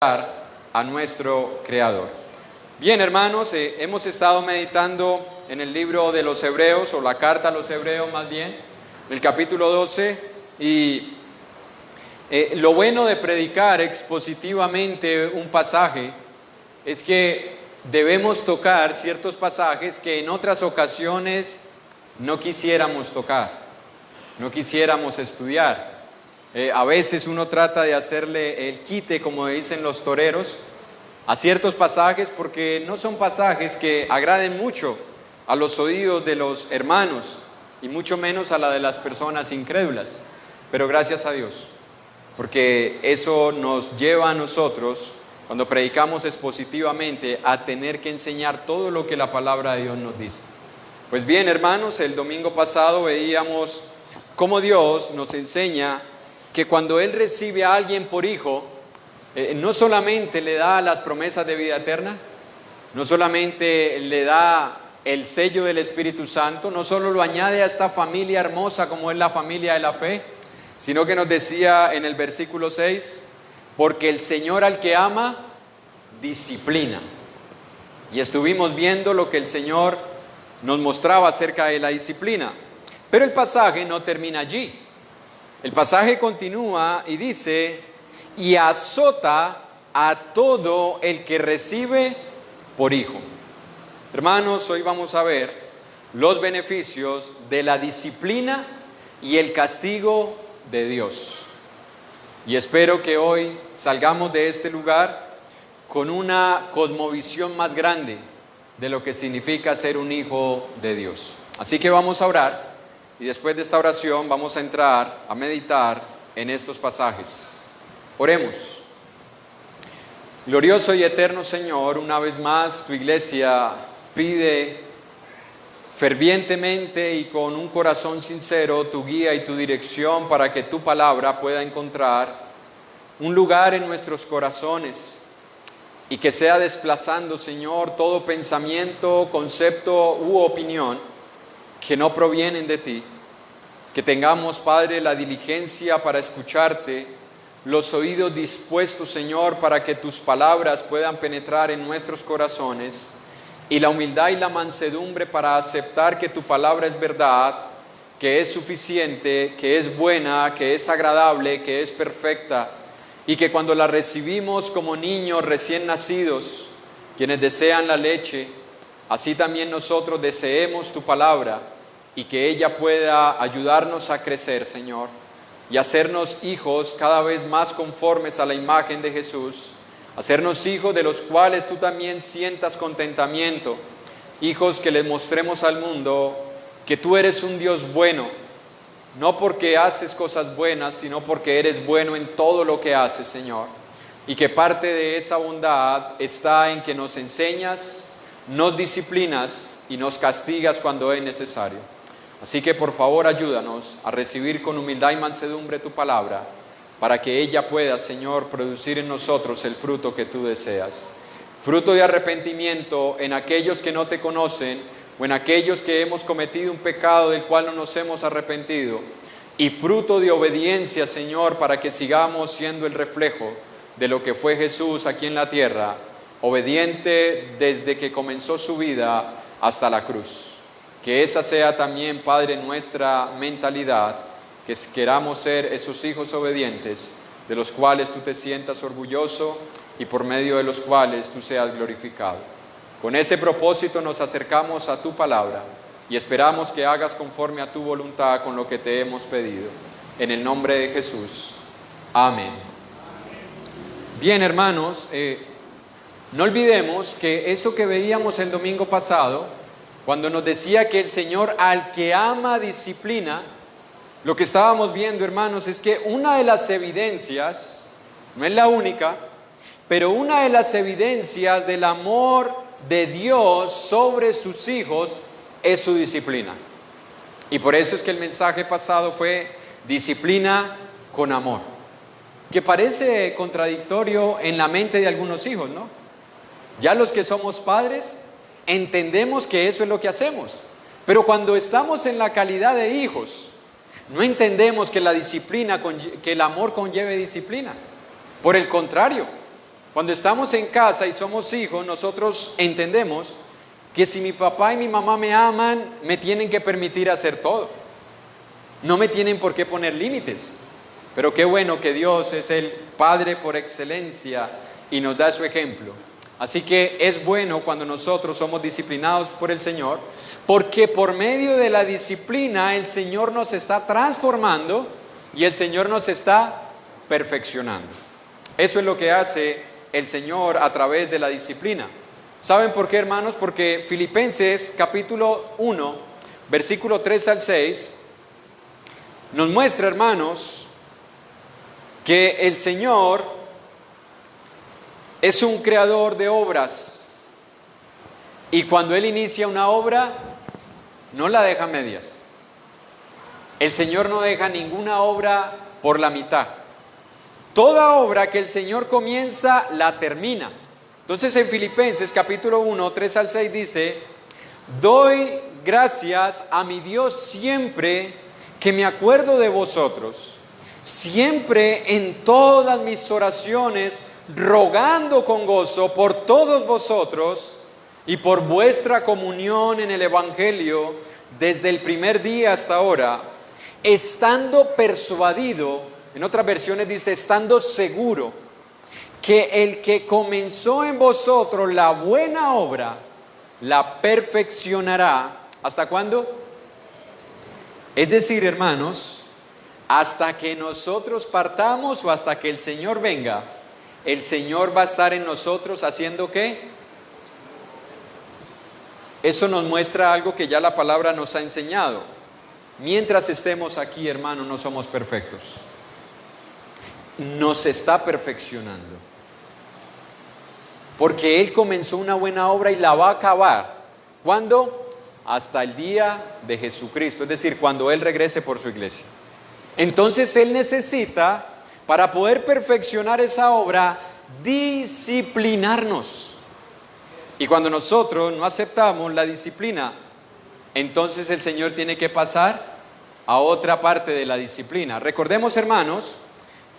a nuestro Creador. Bien, hermanos, hemos estado meditando en el libro de los Hebreos, o la carta a los Hebreos más bien, en el capítulo 12, y lo bueno de predicar expositivamente un pasaje es que debemos tocar ciertos pasajes que en otras ocasiones no quisiéramos tocar, no quisiéramos estudiar. A veces uno trata de hacerle el quite, como dicen los toreros, a ciertos pasajes porque no son pasajes que agraden mucho a los oídos de los hermanos y mucho menos a la de las personas incrédulas. Pero gracias a Dios, porque eso nos lleva a nosotros, cuando predicamos expositivamente, a tener que enseñar todo lo que la palabra de Dios nos dice. Pues bien, hermanos, el domingo pasado veíamos cómo Dios nos enseña que cuando Él recibe a alguien por hijo, no solamente le da las promesas de vida eterna, no solamente le da el sello del Espíritu Santo, no solo lo añade a esta familia hermosa como es la familia de la fe, sino que nos decía en el versículo 6, porque el Señor al que ama, disciplina. Y estuvimos viendo lo que el Señor nos mostraba acerca de la disciplina. Pero el pasaje no termina allí. El pasaje continúa y dice, y azota a todo el que recibe por hijo. Hermanos, hoy vamos a ver los beneficios de la disciplina y el castigo de Dios. Y espero que hoy salgamos de este lugar con una cosmovisión más grande de lo que significa ser un hijo de Dios. Así que vamos a orar. Y después de esta oración vamos a entrar a meditar en estos pasajes. Oremos. Glorioso y eterno Señor, una vez más tu iglesia pide fervientemente y con un corazón sincero tu guía y tu dirección para que tu palabra pueda encontrar un lugar en nuestros corazones y que sea desplazando, Señor, todo pensamiento, concepto u opinión que no provienen de ti, que tengamos, Padre, la diligencia para escucharte, los oídos dispuestos, Señor, para que tus palabras puedan penetrar en nuestros corazones, y la humildad y la mansedumbre para aceptar que tu palabra es verdad, que es suficiente, que es buena, que es agradable, que es perfecta, y que cuando la recibimos como niños recién nacidos, quienes desean la leche, así también nosotros deseemos tu palabra y que ella pueda ayudarnos a crecer, Señor, y hacernos hijos cada vez más conformes a la imagen de Jesús, hacernos hijos de los cuales tú también sientas contentamiento, hijos que les mostremos al mundo que tú eres un Dios bueno, no porque haces cosas buenas, sino porque eres bueno en todo lo que haces, Señor, y que parte de esa bondad está en que nos enseñas, nos disciplinas y nos castigas cuando es necesario. Así que por favor ayúdanos a recibir con humildad y mansedumbre tu palabra para que ella pueda, Señor, producir en nosotros el fruto que tú deseas. Fruto de arrepentimiento en aquellos que no te conocen o en aquellos que hemos cometido un pecado del cual no nos hemos arrepentido. Y fruto de obediencia, Señor, para que sigamos siendo el reflejo de lo que fue Jesús aquí en la tierra, obediente desde que comenzó su vida hasta la cruz. Que esa sea también, Padre, nuestra mentalidad, que queramos ser esos hijos obedientes, de los cuales tú te sientas orgulloso y por medio de los cuales tú seas glorificado. Con ese propósito nos acercamos a tu palabra y esperamos que hagas conforme a tu voluntad con lo que te hemos pedido. En el nombre de Jesús. Amén. Bien, hermanos, no olvidemos que eso que veíamos el domingo pasado, cuando nos decía que el Señor al que ama disciplina, lo que estábamos viendo, hermanos, es que una de las evidencias, no es la única, pero una de las evidencias del amor de Dios sobre sus hijos es su disciplina. Y por eso es que el mensaje pasado fue disciplina con amor, que parece contradictorio en la mente de algunos hijos, ¿no? Ya los que somos padres entendemos que eso es lo que hacemos, pero cuando estamos en la calidad de hijos, no entendemos que la disciplina, que el amor conlleve disciplina. Por el contrario, Cuando estamos en casa y somos hijos, nosotros entendemos que si mi papá y mi mamá me aman, me tienen que permitir hacer todo. No me tienen por qué poner límites. Pero qué bueno que Dios es el Padre por excelencia y nos da su ejemplo. Así que es bueno cuando nosotros somos disciplinados por el Señor, porque por medio de la disciplina el Señor nos está transformando y el Señor nos está perfeccionando. Eso es lo que hace el Señor a través de la disciplina. ¿Saben por qué, hermanos? Porque Filipenses capítulo 1, versículo 3 al 6, nos muestra, hermanos, que el Señor es un creador de obras y cuando Él inicia una obra, no la deja a medias. El Señor no deja ninguna obra por la mitad. Toda obra que el Señor comienza, la termina. Entonces en Filipenses capítulo 1, 3 al 6 dice: doy gracias a mi Dios siempre que me acuerdo de vosotros, siempre en todas mis oraciones, rogando con gozo por todos vosotros y por vuestra comunión en el Evangelio desde el primer día hasta ahora, estando persuadido, en otras versiones dice, estando seguro, que el que comenzó en vosotros la buena obra, la perfeccionará. ¿Hasta cuándo? Es decir, hermanos, hasta que nosotros partamos o hasta que el Señor venga, el Señor va a estar en nosotros haciendo ¿qué? Eso nos muestra algo que ya la palabra nos ha enseñado. Mientras estemos aquí, hermanos, no somos perfectos. Nos está perfeccionando. Porque Él comenzó una buena obra y la va a acabar. ¿Cuándo? Hasta el día de Jesucristo, es decir, cuando Él regrese por su iglesia. Entonces Él necesita, para poder perfeccionar esa obra, disciplinarnos. Y cuando nosotros no aceptamos la disciplina, entonces el Señor tiene que pasar a otra parte de la disciplina. Recordemos, hermanos,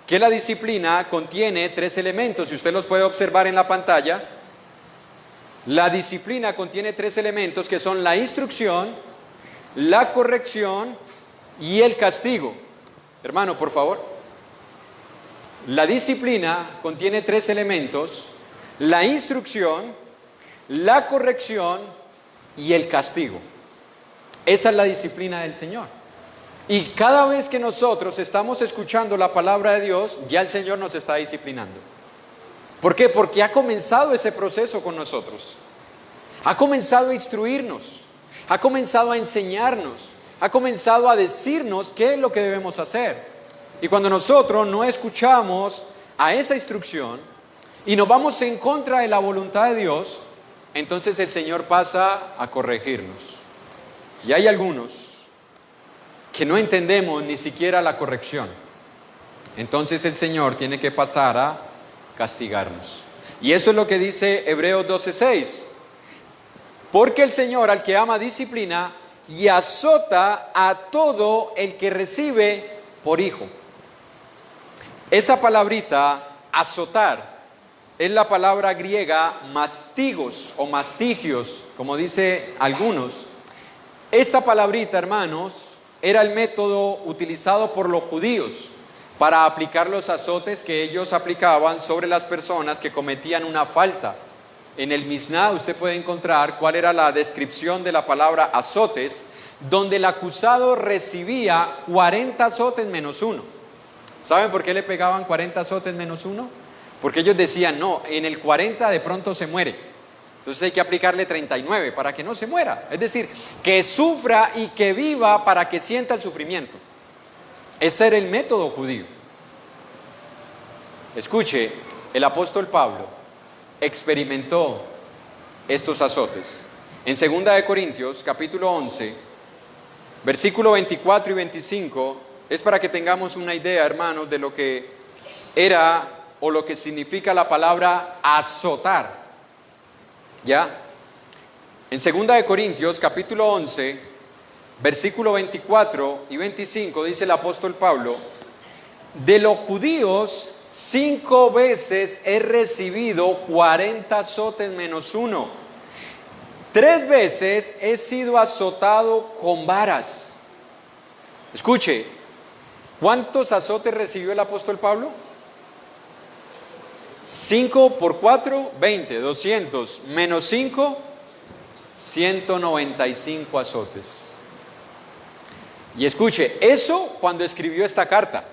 que la disciplina contiene 3 elementos, y usted los puede observar en la pantalla. La disciplina contiene 3 elementos que son la instrucción, la corrección y el castigo. Hermano, por favor. La disciplina contiene 3 elementos: la instrucción, la corrección y el castigo. Esa es la disciplina del Señor. Y cada vez que nosotros estamos escuchando la palabra de Dios, ya el Señor nos está disciplinando. ¿Por qué? Porque ha comenzado ese proceso con nosotros. Ha comenzado a instruirnos, ha comenzado a enseñarnos, ha comenzado a decirnos qué es lo que debemos hacer. Y cuando nosotros no escuchamos a esa instrucción y nos vamos en contra de la voluntad de Dios, entonces el Señor pasa a corregirnos. Y hay algunos que no entendemos ni siquiera la corrección. Entonces el Señor tiene que pasar a castigarnos. Y eso es lo que dice Hebreos 12:6. Porque el Señor al que ama disciplina y azota a todo el que recibe por hijo. Esa palabrita, azotar, es la palabra griega mastigos o mastigios, como dice algunos. Esta palabrita, hermanos, era el método utilizado por los judíos para aplicar los azotes que ellos aplicaban sobre las personas que cometían una falta. En el Misná usted puede encontrar cuál era la descripción de la palabra azotes, donde el acusado recibía 40 azotes menos 1. ¿Saben por qué le pegaban 40 azotes menos 1? Porque ellos decían, no, en el 40 de pronto se muere. Entonces hay que aplicarle 39 para que no se muera. Es decir, que sufra y que viva para que sienta el sufrimiento. Ese era el método judío. Escuche, el apóstol Pablo experimentó estos azotes. En 2 Corintios, capítulo 11, versículo 24 y 25, es para que tengamos una idea, hermanos, de lo que era o lo que significa la palabra azotar. ¿Ya? En 2 Corintios, capítulo 11, versículo 24 y 25, dice el apóstol Pablo: de los judíos 5 veces he recibido 40 azotes menos 1. 3 veces he sido azotado con varas. Escuche, ¿cuántos azotes recibió el apóstol Pablo? 5 por 4, 20, 200, menos 5, 195 azotes. Y escuche, eso cuando escribió esta carta.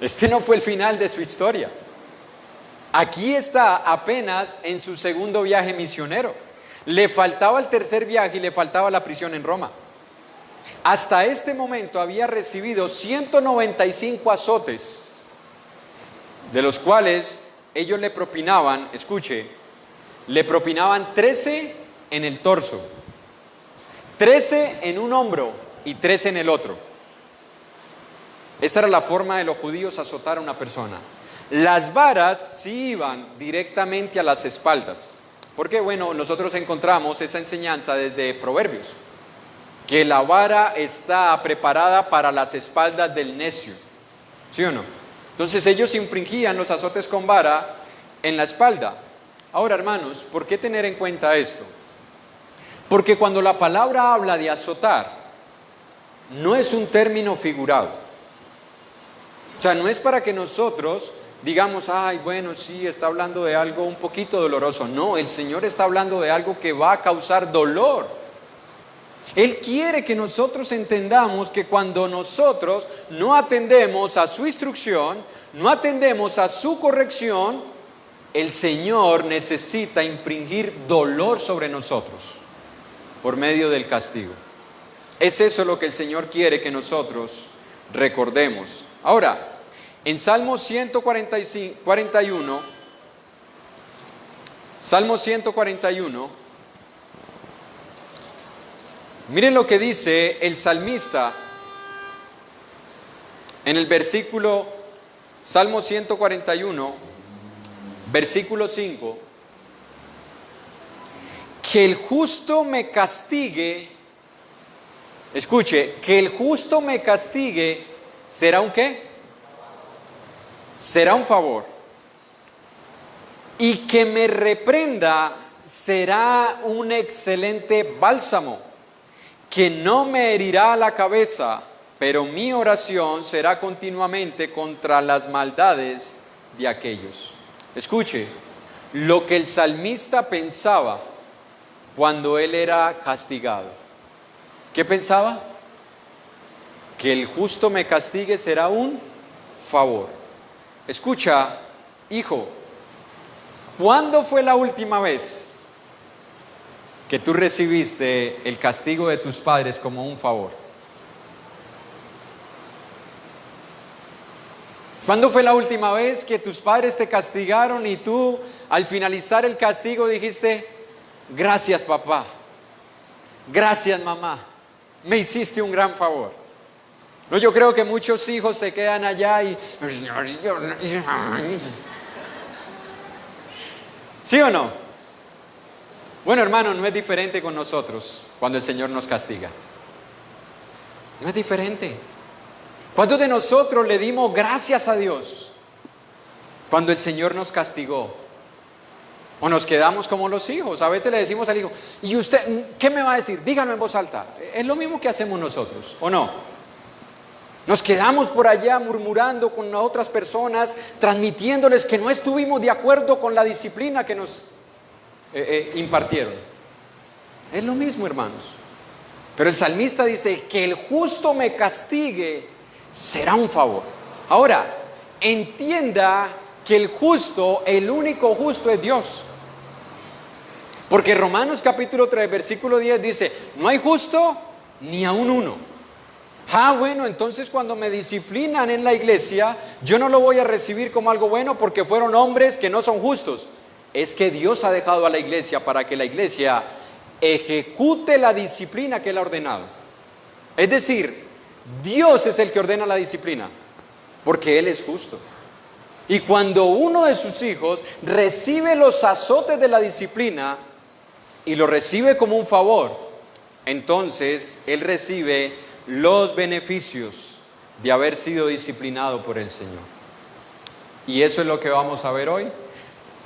Este no fue el final de su historia. Aquí está apenas en su segundo viaje misionero. Le faltaba el tercer viaje y le faltaba la prisión en Roma. Hasta este momento había recibido 195 azotes, de los cuales ellos le propinaban, escuche, le propinaban 13 en el torso, 13 en un hombro y 13 en el otro. Esta era la forma de los judíos azotar a una persona. Las varas sí iban directamente a las espaldas. Porque bueno, nosotros encontramos esa enseñanza desde Proverbios, que la vara está preparada para las espaldas del necio. ¿Sí o no? Entonces ellos infringían los azotes con vara en la espalda. Ahora, hermanos, ¿por qué tener en cuenta esto? Porque cuando la palabra habla de azotar, no es un término figurado. O sea, no es para que nosotros digamos, ay, bueno, sí, está hablando de algo un poquito doloroso. No, el Señor está hablando de algo que va a causar dolor. Él quiere que nosotros entendamos que cuando nosotros no atendemos a su instrucción, no atendemos a su corrección, el Señor necesita infringir dolor sobre nosotros por medio del castigo. Es eso lo que el Señor quiere que nosotros recordemos. Ahora, en Salmo 141, miren lo que dice el salmista en el versículo, Salmo 141, versículo 5, que el justo me castigue, escuche, que el justo me castigue, ¿será un qué? Será un favor. Y que me reprenda será un excelente bálsamo, que no me herirá la cabeza, pero mi oración será continuamente contra las maldades de aquellos. Escuche, lo que el salmista pensaba cuando él era castigado. ¿Qué pensaba? Que el justo me castigue será un favor. Escucha, hijo, ¿cuándo fue la última vez que tú recibiste el castigo de tus padres como un favor? ¿Cuándo fue la última vez que tus padres te castigaron y tú al finalizar el castigo dijiste, gracias papá, gracias mamá, me hiciste un gran favor? No, yo creo que muchos hijos se quedan allá y... ¿Sí o no? Bueno, hermano, no es diferente con nosotros cuando el Señor nos castiga. No es diferente. ¿Cuántos de nosotros le dimos gracias a Dios cuando el Señor nos castigó? O nos quedamos como los hijos. A veces le decimos al hijo, ¿y usted qué me va a decir? Díganlo en voz alta. Es lo mismo que hacemos nosotros, ¿o no? Nos quedamos por allá murmurando con otras personas, transmitiéndoles que no estuvimos de acuerdo con la disciplina que nos impartieron. Es lo mismo, hermanos. Pero el salmista dice, que el justo me castigue será un favor. Ahora, entienda que el justo, el único justo es Dios. Porque Romanos capítulo 3, versículo 10 dice, no hay justo ni aun uno. Bueno, entonces cuando me disciplinan en la iglesia, yo no lo voy a recibir como algo bueno porque fueron hombres que no son justos. Es que Dios ha dejado a la iglesia para que la iglesia ejecute la disciplina que Él ha ordenado. Es decir, Dios es el que ordena la disciplina, porque Él es justo. Y cuando uno de sus hijos recibe los azotes de la disciplina y lo recibe como un favor, entonces él recibe los beneficios de haber sido disciplinado por el Señor. Y eso es lo que vamos a ver hoy.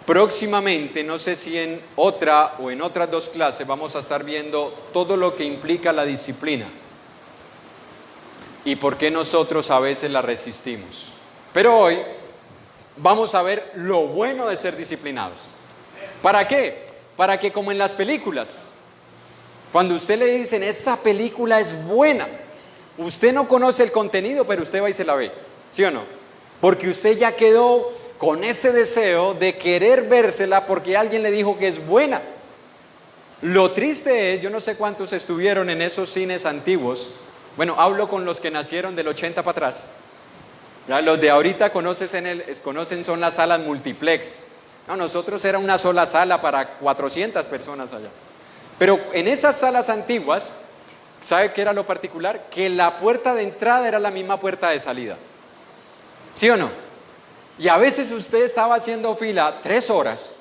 Próximamente, no sé si en otra o en otras dos clases, vamos a estar viendo todo lo que implica la disciplina y por qué nosotros a veces la resistimos. Pero hoy vamos a ver lo bueno de ser disciplinados. ¿Para qué? Para que, como en las películas, cuando usted le dicen esa película es buena, usted no conoce el contenido, pero usted va y se la ve, ¿sí o no? Porque usted ya quedó con ese deseo de querer vérsela porque alguien le dijo que es buena. Lo triste es, yo no sé cuántos estuvieron en esos cines antiguos. Bueno, hablo con los que nacieron del 80 para atrás. ¿Ya? Los de ahorita conocen son las salas multiplex. No, nosotros era una sola sala para 400 personas allá. Pero en esas salas antiguas, ¿sabe qué era lo particular? Que la puerta de entrada era la misma puerta de salida. ¿Sí o no? Y a veces usted estaba haciendo fila 3 horas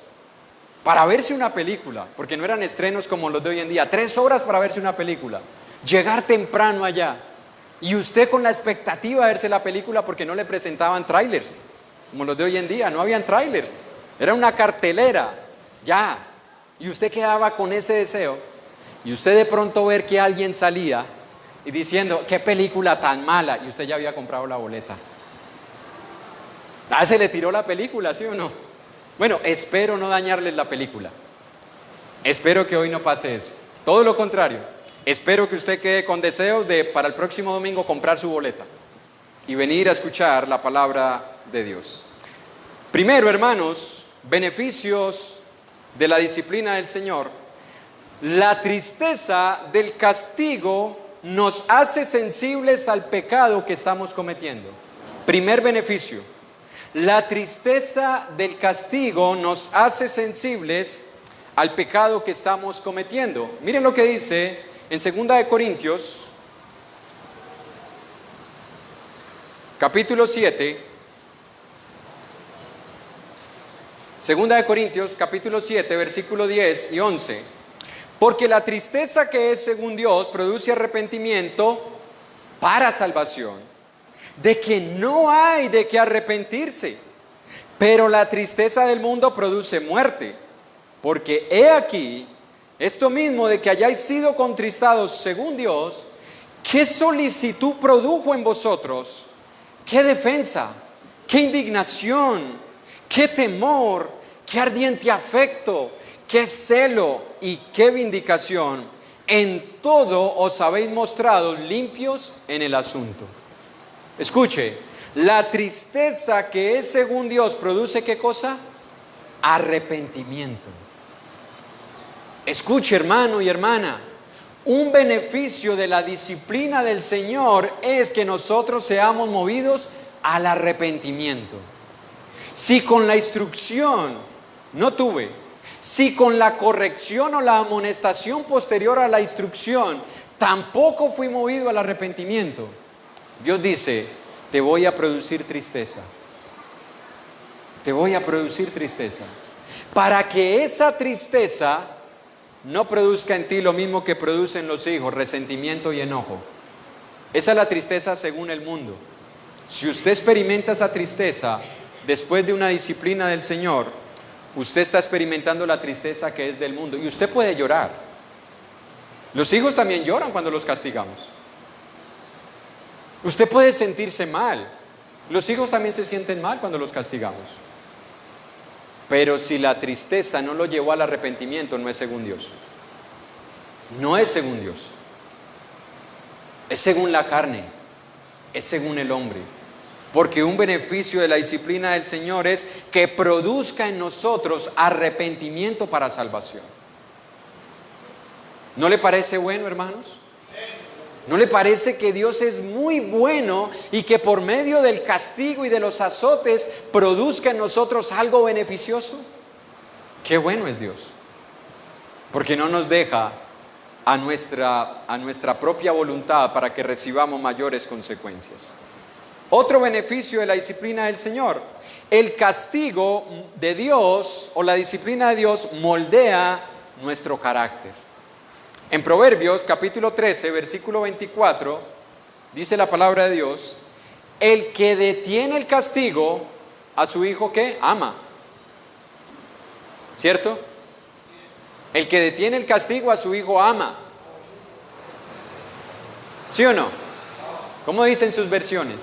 para verse una película, porque no eran estrenos como los de hoy en día, 3 horas para verse una película, llegar temprano allá, y usted con la expectativa de verse la película porque no le presentaban trailers, como los de hoy en día, no habían trailers, era una cartelera, ya, y usted quedaba con ese deseo, y usted de pronto ver que alguien salía y diciendo, qué película tan mala, y usted ya había comprado la boleta. Se le tiró la película, ¿sí o no? Bueno, espero no dañarles la película. Espero que hoy no pase eso. Todo lo contrario. Espero que usted quede con deseos de para el próximo domingo comprar su boleta y venir a escuchar la palabra de Dios. Primero, hermanos, beneficios de la disciplina del Señor. La tristeza del castigo nos hace sensibles al pecado que estamos cometiendo. Primer beneficio. La tristeza del castigo nos hace sensibles al pecado que estamos cometiendo. Miren lo que dice en 2 Corintios, capítulo 7. 2 Corintios, capítulo 7, versículo 10 y 11. Porque la tristeza que es según Dios produce arrepentimiento para salvación, de que no hay de qué arrepentirse, pero la tristeza del mundo produce muerte, porque he aquí, esto mismo de que hayáis sido contristados según Dios, ¿qué solicitud produjo en vosotros? ¿Qué defensa? ¿Qué indignación? ¿Qué temor? ¿Qué ardiente afecto? ¿Qué celo? ¿Y qué vindicación? En todo os habéis mostrado limpios en el asunto. Escuche, la tristeza que es según Dios produce ¿qué cosa? Arrepentimiento. Escuche, hermano y hermana, un beneficio de la disciplina del Señor es que nosotros seamos movidos al arrepentimiento. Si con la instrucción no tuve, si con la corrección o la amonestación posterior a la instrucción tampoco fui movido al arrepentimiento, Dios dice, te voy a producir tristeza. Te voy a producir tristeza. Para que esa tristeza no produzca en ti lo mismo que producen los hijos, resentimiento y enojo. Esa es la tristeza según el mundo. Si usted experimenta esa tristeza después de una disciplina del Señor, usted está experimentando la tristeza que es del mundo. Y usted puede llorar. Los hijos también lloran cuando los castigamos. Usted puede sentirse mal. Los hijos también se sienten mal cuando los castigamos. Pero si la tristeza no lo llevó al arrepentimiento, no es según Dios. No es según Dios. Es según la carne. Es según el hombre. Porque un beneficio de la disciplina del Señor es que produzca en nosotros arrepentimiento para salvación. ¿No le parece bueno, hermanos? ¿No le parece que Dios es muy bueno y que por medio del castigo y de los azotes produzca en nosotros algo beneficioso? Qué bueno es Dios, porque no nos deja a nuestra propia voluntad para que recibamos mayores consecuencias. Otro beneficio de la disciplina del Señor: el castigo de Dios o la disciplina de Dios moldea nuestro carácter. En Proverbios capítulo 13, versículo 24, dice la palabra de Dios: el que detiene el castigo a su hijo, ¿qué? Ama. ¿Cierto? El que detiene el castigo a su hijo ama. ¿Sí o no? ¿Cómo dicen sus versiones?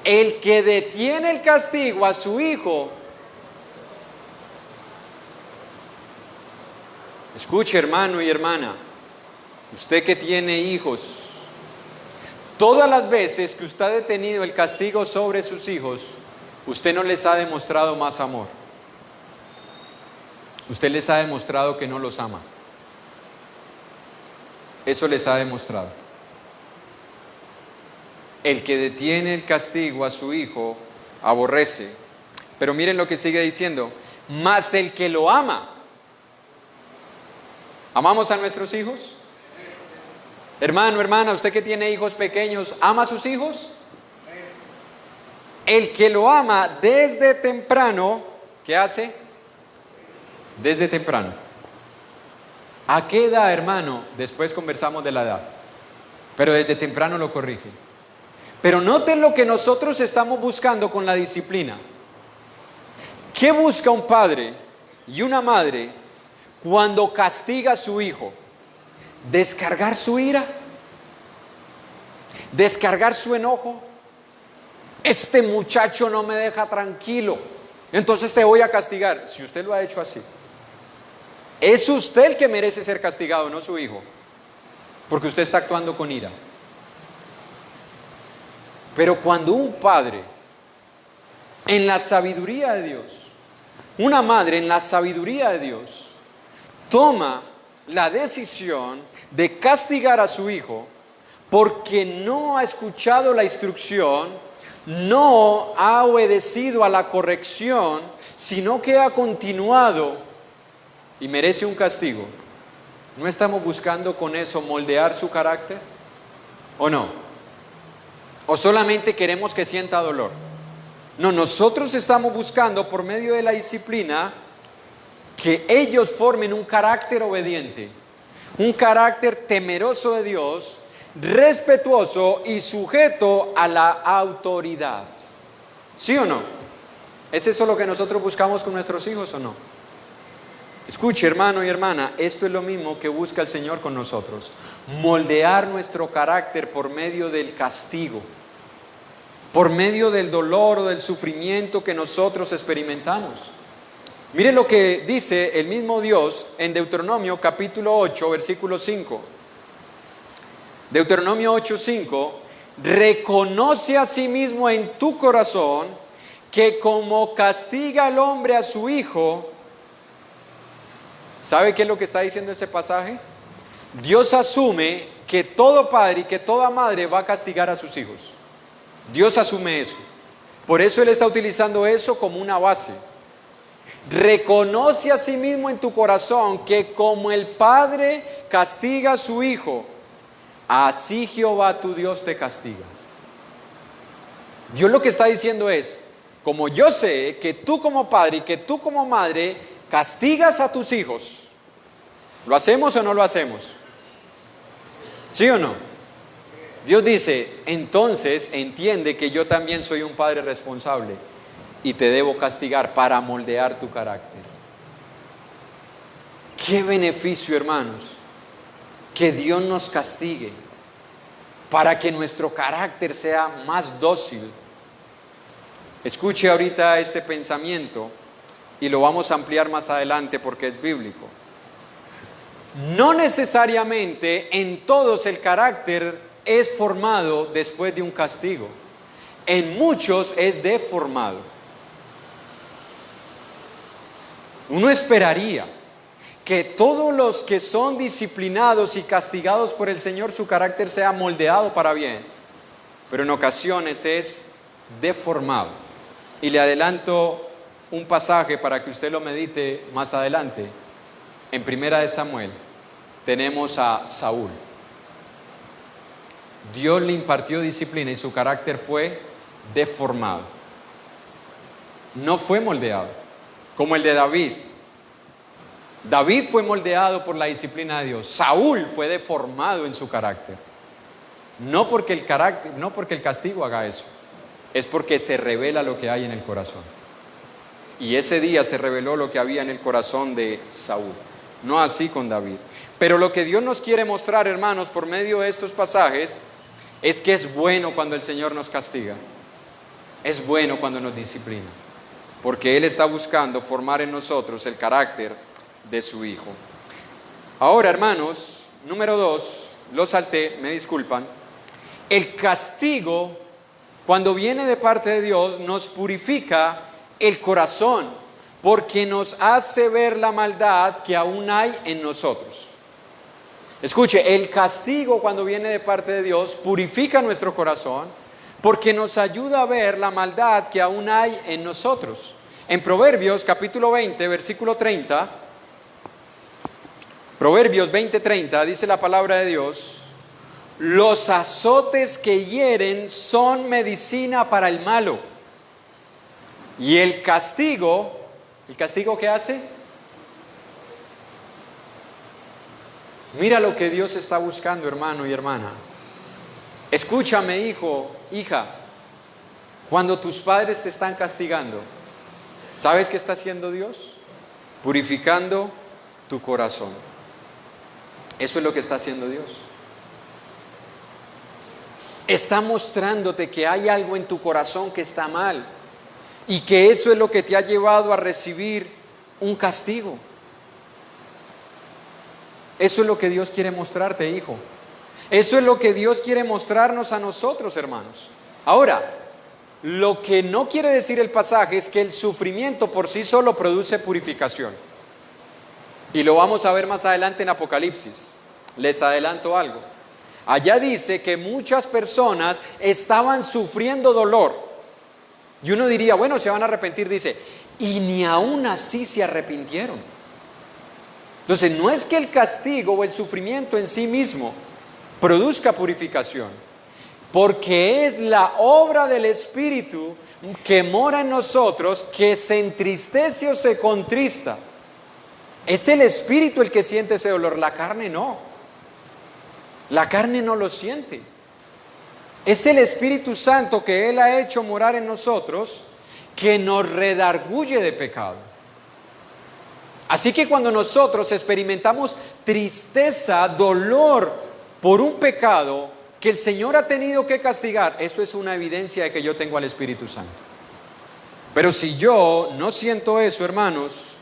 El que detiene el castigo a su hijo. Escuche, hermano y hermana, usted que tiene hijos, todas las veces que usted ha detenido el castigo sobre sus hijos, usted no les ha demostrado más amor. Usted les ha demostrado que no los ama. Eso les ha demostrado. El que detiene el castigo a su hijo aborrece. Pero miren lo que sigue diciendo. Mas el que lo ama. ¿Amamos a nuestros hijos? Hermano, hermana, usted que tiene hijos pequeños, ¿ama a sus hijos? El que lo ama desde temprano, ¿qué hace? Desde temprano. ¿A qué edad, hermano? Después conversamos de la edad. Pero desde temprano lo corrige. Pero noten lo que nosotros estamos buscando con la disciplina. ¿Qué busca un padre y una madre cuando castiga a su hijo? ¿Descargar su ira? ¿Descargar su enojo? Este muchacho no me deja tranquilo, entonces te voy a castigar. Si usted lo ha hecho así, es usted el que merece ser castigado, no su hijo, porque usted está actuando con ira. Pero cuando un padre, en la sabiduría de Dios, una madre en la sabiduría de Dios, toma la decisión de castigar a su hijo porque no ha escuchado la instrucción, no ha obedecido a la corrección, sino que ha continuado y merece un castigo, ¿no estamos buscando con eso moldear su carácter? ¿O no? ¿O solamente queremos que sienta dolor? No, nosotros estamos buscando por medio de la disciplina que ellos formen un carácter obediente, un carácter temeroso de Dios, respetuoso y sujeto a la autoridad. ¿Sí o no? ¿Es eso lo que nosotros buscamos con nuestros hijos o no? Escuche, hermano y hermana, esto es lo mismo que busca el Señor con nosotros. Moldear nuestro carácter por medio del castigo, por medio del dolor o del sufrimiento que nosotros experimentamos. Mire lo que dice el mismo Dios en Deuteronomio capítulo 8, versículo 5. Deuteronomio 8:5, reconoce a sí mismo en tu corazón que como castiga el hombre a su hijo. ¿Sabe qué es lo que está diciendo ese pasaje? Dios asume que todo padre y que toda madre va a castigar a sus hijos. Dios asume eso. Por eso Él está utilizando eso como una base. Reconoce a sí mismo en tu corazón que como el padre castiga a su hijo, así Jehová tu Dios te castiga. Dios lo que está diciendo es, como yo sé que tú como padre y que tú como madre castigas a tus hijos, ¿lo hacemos o no lo hacemos? ¿Sí o no? Dios dice, entonces entiende que yo también soy un padre responsable y te debo castigar para moldear tu carácter. ¡Qué beneficio, hermanos! Que Dios nos castigue para que nuestro carácter sea más dócil. Escuche ahorita este pensamiento y lo vamos a ampliar más adelante porque es bíblico. No necesariamente en todos el carácter es formado después de un castigo. En muchos es deformado. Uno esperaría que todos los que son disciplinados y castigados por el Señor, su carácter sea moldeado para bien, pero en ocasiones es deformado. Y le adelanto un pasaje para que usted lo medite más adelante. En 1 Samuel tenemos a Saúl. Dios le impartió disciplina y su carácter fue deformado. No fue moldeado, como el de David. David fue moldeado por la disciplina de Dios. Saúl fue deformado en su carácter. No porque el castigo haga eso, es porque se revela lo que hay en el corazón. Y ese día se reveló lo que había en el corazón de Saúl, no así con David. Pero lo que Dios nos quiere mostrar, hermanos, por medio de estos pasajes, es que es bueno cuando el Señor nos castiga. Es bueno cuando nos disciplina, porque Él está buscando formar en nosotros el carácter de su Hijo. Ahora, hermanos, número 2, lo salté, me disculpan. El castigo, cuando viene de parte de Dios, nos purifica el corazón, porque nos hace ver la maldad que aún hay en nosotros. Escuche, el castigo cuando viene de parte de Dios purifica nuestro corazón, porque nos ayuda a ver la maldad que aún hay en nosotros. En Proverbios capítulo 20, versículo 30, Proverbios 20:30, dice la palabra de Dios: los azotes que hieren son medicina para el malo, y el castigo ¿qué hace? Mira lo que Dios está buscando, hermano y hermana. Escúchame, hijo, hija, cuando tus padres te están castigando, ¿sabes qué está haciendo Dios? Purificando tu corazón. Eso es lo que está haciendo Dios. Está mostrándote que hay algo en tu corazón que está mal y que eso es lo que te ha llevado a recibir un castigo. Eso es lo que Dios quiere mostrarte, hijo. Eso es lo que Dios quiere mostrarnos a nosotros, hermanos. Ahora, lo que no quiere decir el pasaje es que el sufrimiento por sí solo produce purificación. Y lo vamos a ver más adelante en Apocalipsis. Les adelanto algo. Allá dice que muchas personas estaban sufriendo dolor. Y uno diría, bueno, se van a arrepentir. Dice, y ni aún así se arrepintieron. Entonces, no es que el castigo o el sufrimiento en sí mismo produzca purificación, porque es la obra del Espíritu que mora en nosotros, que se entristece o se contrista. Es el Espíritu el que siente ese dolor, la carne no. La carne no lo siente. Es el Espíritu Santo que Él ha hecho morar en nosotros, que nos redarguye de pecado. Así que cuando nosotros experimentamos tristeza, dolor por un pecado que el Señor ha tenido que castigar, eso es una evidencia de que yo tengo al Espíritu Santo. Pero si yo no siento eso, hermanos,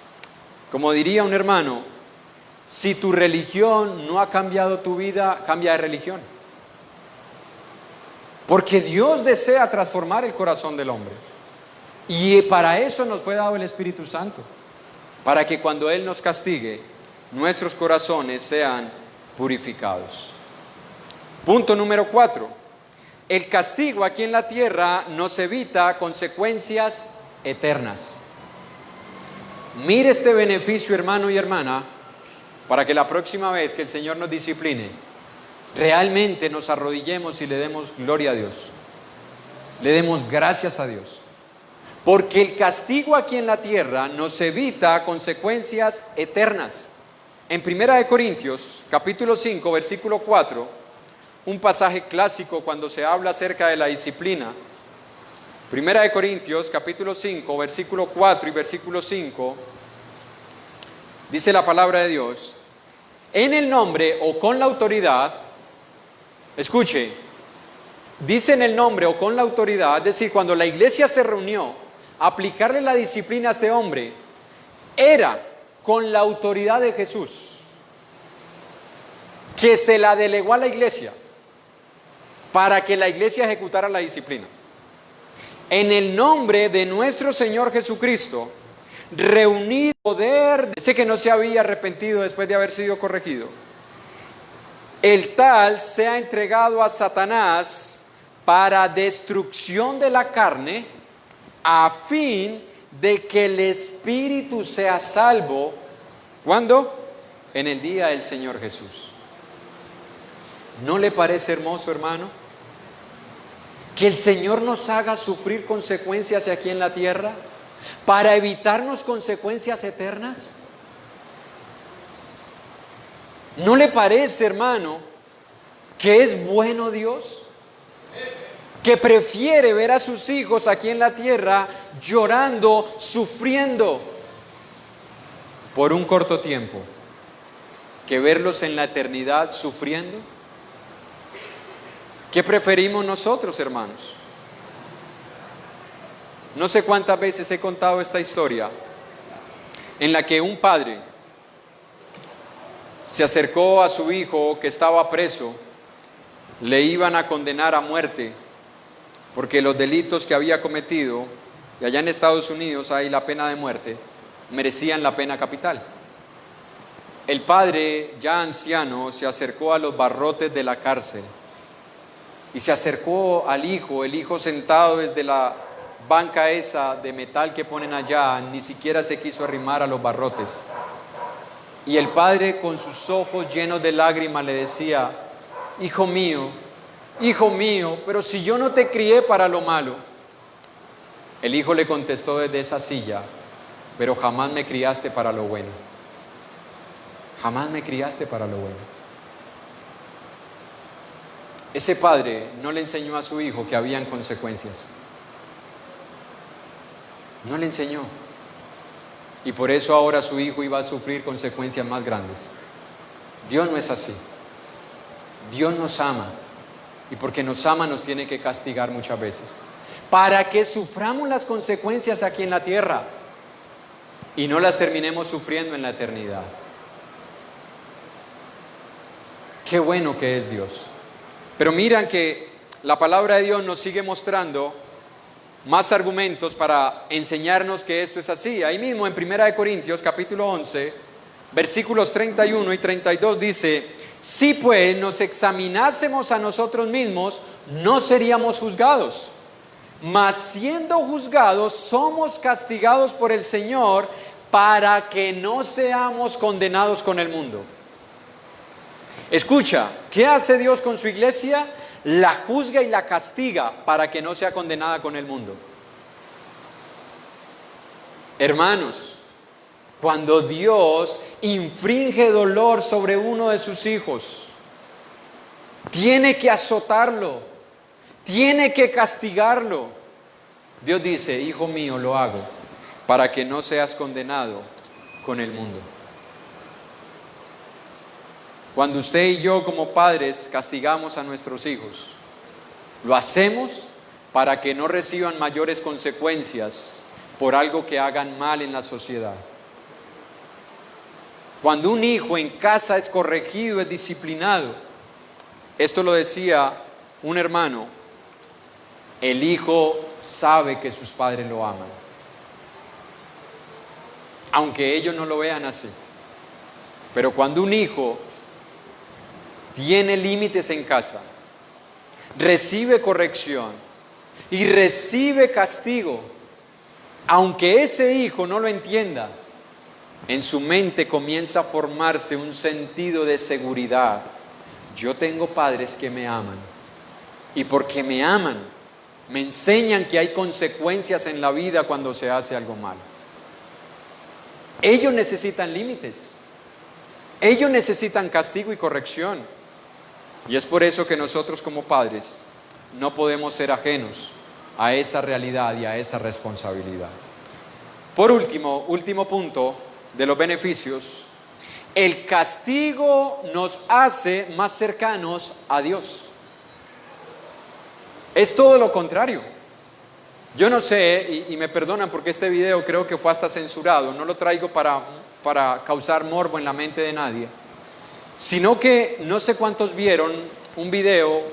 como diría un hermano, si tu religión no ha cambiado tu vida, cambia de religión. Porque Dios desea transformar el corazón del hombre. Y para eso nos fue dado el Espíritu Santo. Para que cuando Él nos castigue, nuestros corazones sean purificados. Punto número 4. El castigo aquí en la tierra nos evita consecuencias eternas. Mire este beneficio, hermano y hermana, para que la próxima vez que el Señor nos discipline, realmente nos arrodillemos y le demos gloria a Dios. Le demos gracias a Dios. Porque el castigo aquí en la tierra nos evita consecuencias eternas. En 1 Corintios, capítulo 5, versículo 4, un pasaje clásico cuando se habla acerca de la disciplina. 1 Corintios, capítulo 5, versículo 4 y versículo 5, dice la palabra de Dios: en el nombre o con la autoridad, escuche, dice en el nombre o con la autoridad, es decir, cuando la iglesia se reunió a aplicarle la disciplina a este hombre, era con la autoridad de Jesús, que se la delegó a la iglesia para que la iglesia ejecutara la disciplina. En el nombre de nuestro Señor Jesucristo, reunido poder, ese que no se había arrepentido después de haber sido corregido, el tal sea entregado a Satanás para destrucción de la carne, a fin de que el espíritu sea salvo. ¿Cuándo? En el día del Señor Jesús. ¿No le parece hermoso, hermano? Que el Señor nos haga sufrir consecuencias aquí en la tierra para evitarnos consecuencias eternas. ¿No le parece, hermano, que es bueno Dios? que prefiere ver a sus hijos aquí en la tierra llorando, sufriendo por un corto tiempo, que verlos en la eternidad sufriendo? ¿Qué preferimos nosotros, hermanos? No sé cuántas veces he contado esta historia en la que un padre se acercó a su hijo que estaba preso, le iban a condenar a muerte porque los delitos que había cometido, y allá en Estados Unidos hay la pena de muerte, merecían la pena capital. El padre, ya anciano, se acercó a los barrotes de la cárcel y se acercó al hijo, el hijo sentado desde la banca esa de metal que ponen allá, ni siquiera se quiso arrimar a los barrotes. Y el padre, con sus ojos llenos de lágrimas, le decía: hijo mío, pero si yo no te crié para lo malo. El hijo le contestó desde esa silla: pero jamás me criaste para lo bueno. Jamás me criaste para lo bueno. Ese padre no le enseñó a su hijo que habían consecuencias. No le enseñó. Y por eso ahora su hijo iba a sufrir consecuencias más grandes. Dios no es así. Dios nos ama. Y porque nos ama nos tiene que castigar muchas veces, para que suframos las consecuencias aquí en la tierra y no las terminemos sufriendo en la eternidad. Qué bueno que es Dios. Pero miran que la palabra de Dios nos sigue mostrando más argumentos para enseñarnos que esto es así. Ahí mismo en 1 Corintios capítulo 11, versículos 31 y 32 dice: si pues nos examinásemos a nosotros mismos, no seríamos juzgados. Mas siendo juzgados, somos castigados por el Señor para que no seamos condenados con el mundo. Escucha, ¿qué hace Dios con su iglesia? La juzga y la castiga para que no sea condenada con el mundo. Hermanos, cuando Dios infringe dolor sobre uno de sus hijos, tiene que azotarlo, tiene que castigarlo. Dios dice: hijo mío, lo hago para que no seas condenado con el mundo. Cuando usted y yo como padres castigamos a nuestros hijos, lo hacemos para que no reciban mayores consecuencias por algo que hagan mal en la sociedad. Cuando un hijo en casa es corregido, es disciplinado, esto lo decía un hermano, el hijo sabe que sus padres lo aman, aunque ellos no lo vean así. Pero cuando un hijo tiene límites en casa, recibe corrección y recibe castigo, aunque ese hijo no lo entienda, en su mente comienza a formarse un sentido de seguridad. Yo tengo padres que me aman, y porque me aman, me enseñan que hay consecuencias en la vida cuando se hace algo malo. Ellos necesitan límites, ellos necesitan castigo y corrección. Y es por eso que nosotros como padres no podemos ser ajenos a esa realidad y a esa responsabilidad. Por último punto de los beneficios: el castigo nos hace más cercanos a Dios. Es todo lo contrario. Yo no sé, y me perdonan porque este video creo que fue hasta censurado, no lo traigo para causar morbo en la mente de nadie, sino que no sé cuántos vieron un video,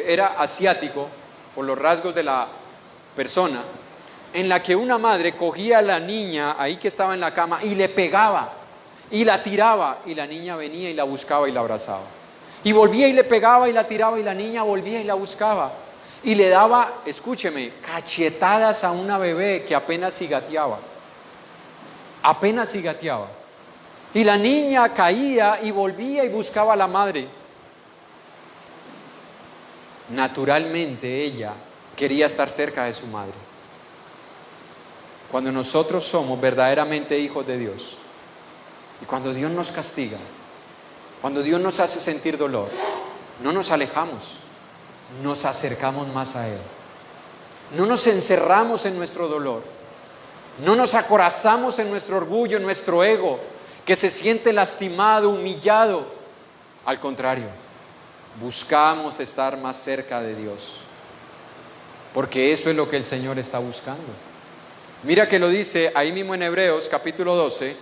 era asiático por los rasgos de la persona, en la que una madre cogía a la niña ahí que estaba en la cama y le pegaba y la tiraba, y la niña venía y la buscaba y la abrazaba, y volvía y le pegaba y la tiraba, y la niña volvía y la buscaba y le daba, escúcheme, cachetadas a una bebé que apenas si gateaba, y la niña caía y volvía y buscaba a la madre. Naturalmente ella quería estar cerca de su madre. Cuando nosotros somos verdaderamente hijos de Dios, y cuando Dios nos castiga, cuando Dios nos hace sentir dolor, no nos alejamos, nos acercamos más a Él. no nos encerramos en nuestro dolor, no nos acorazamos en nuestro orgullo, en nuestro ego, que se siente lastimado, humillado. Al contrario, buscamos estar más cerca de Dios, porque eso es lo que el Señor está buscando. Mira que lo dice ahí mismo en Hebreos capítulo 12,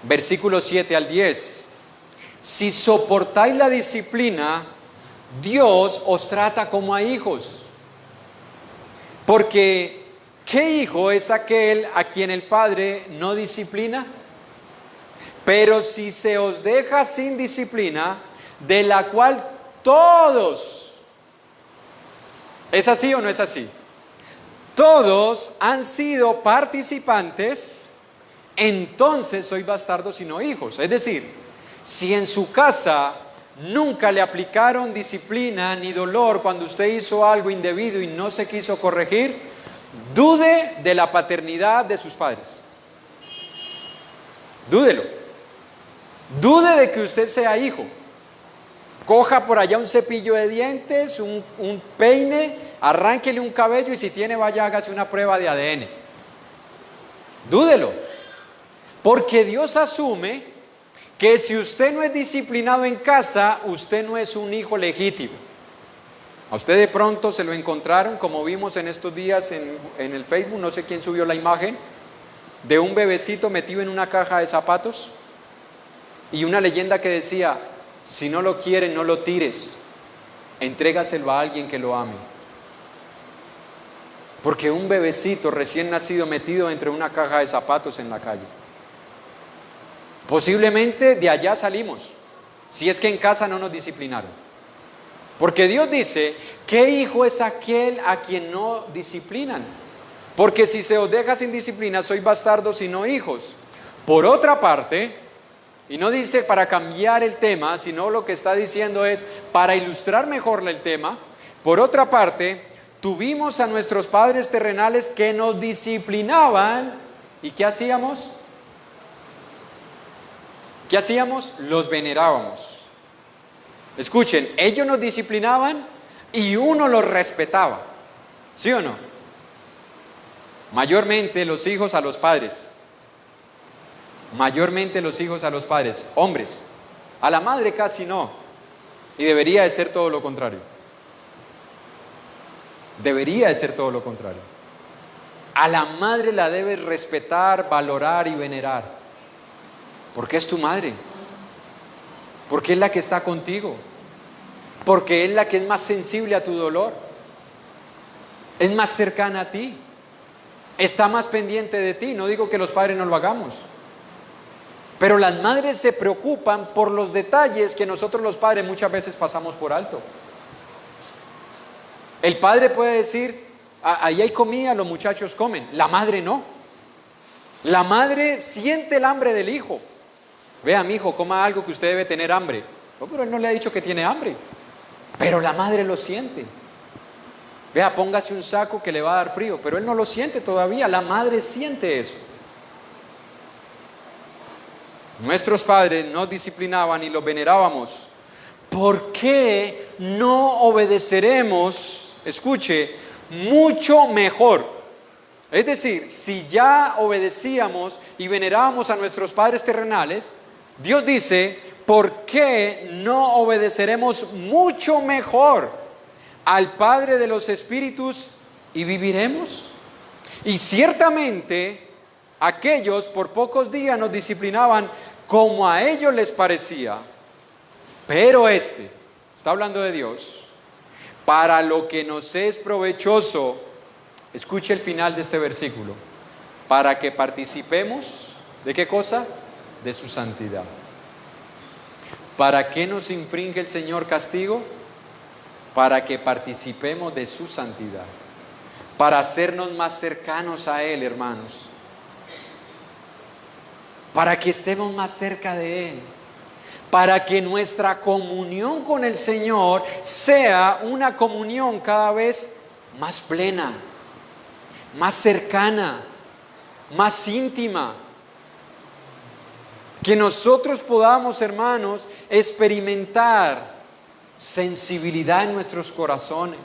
versículos 7 al 10. Si soportáis la disciplina, Dios os trata como a hijos. Porque, ¿qué hijo es aquel a quien el Padre no disciplina? Pero si se os deja sin disciplina, de la cual todos, ¿es así o no es así? Todos han sido participantes, entonces sois bastardos y no hijos. Es decir, si en su casa nunca le aplicaron disciplina ni dolor cuando usted hizo algo indebido y no se quiso corregir, dude de la paternidad de sus padres. Dúdelo. Dude de que usted sea hijo. Coja por allá un cepillo de dientes, un peine, arránquele un cabello y si tiene vaya hágase una prueba de ADN. Dúdelo. Porque Dios asume que si usted no es disciplinado en casa, usted no es un hijo legítimo. A usted de pronto se lo encontraron, como vimos en estos días en el Facebook, no sé quién subió la imagen, de un bebecito metido en una caja de zapatos y una leyenda que decía, si no lo quieren, no lo tires, entrégaselo a alguien que lo ame. Porque un bebecito recién nacido metido dentro de una caja de zapatos en la calle. Posiblemente de allá salimos, si es que en casa no nos disciplinaron. Porque Dios dice, ¿qué hijo es aquel a quien no disciplinan? Porque si se os deja sin disciplina, sois bastardos y no hijos. Por otra parte, y no dice para cambiar el tema, sino lo que está diciendo es para ilustrar mejor el tema. Por otra parte, tuvimos a nuestros padres terrenales que nos disciplinaban. ¿Y qué hacíamos? ¿Qué hacíamos? Los venerábamos. Escuchen, ellos nos disciplinaban y uno los respetaba. ¿Sí o no? Mayormente los hijos a los padres. Mayormente los hijos a los padres, hombres. A la madre casi no. Y debería de ser todo lo contrario. Debería de ser todo lo contrario. A la madre la debes respetar, valorar y venerar. Porque es tu madre. Porque es la que está contigo. Porque es la que es más sensible a tu dolor. Es más cercana a ti. Está más pendiente de ti. No digo que los padres no lo hagamos. Pero las madres se preocupan por los detalles que nosotros los padres muchas veces pasamos por alto. El padre puede decir, ahí hay comida, los muchachos comen. La madre no. La madre siente el hambre del hijo. Vea, mi hijo, coma algo que usted debe tener hambre. No, pero él no le ha dicho que tiene hambre. Pero la madre lo siente. Vea, póngase un saco que le va a dar frío. Pero él no lo siente todavía. La madre siente eso. Nuestros padres nos disciplinaban y los venerábamos. ¿Por qué no obedeceremos? Escuche, mucho mejor. Es decir, si ya obedecíamos y venerábamos a nuestros padres terrenales, Dios dice, ¿por qué no obedeceremos mucho mejor al Padre de los Espíritus y viviremos? Y ciertamente aquellos por pocos días nos disciplinaban como a ellos les parecía, pero está hablando de Dios, para lo que nos es provechoso. Escuche el final de este versículo, para que participemos, ¿de qué cosa? De su santidad. ¿Para qué nos infringe el Señor castigo? Para que participemos de su santidad, para hacernos más cercanos a Él, hermanos, para que estemos más cerca de Él, para que nuestra comunión con el Señor sea una comunión cada vez más plena, más cercana, más íntima. Que nosotros podamos, hermanos, experimentar sensibilidad en nuestros corazones.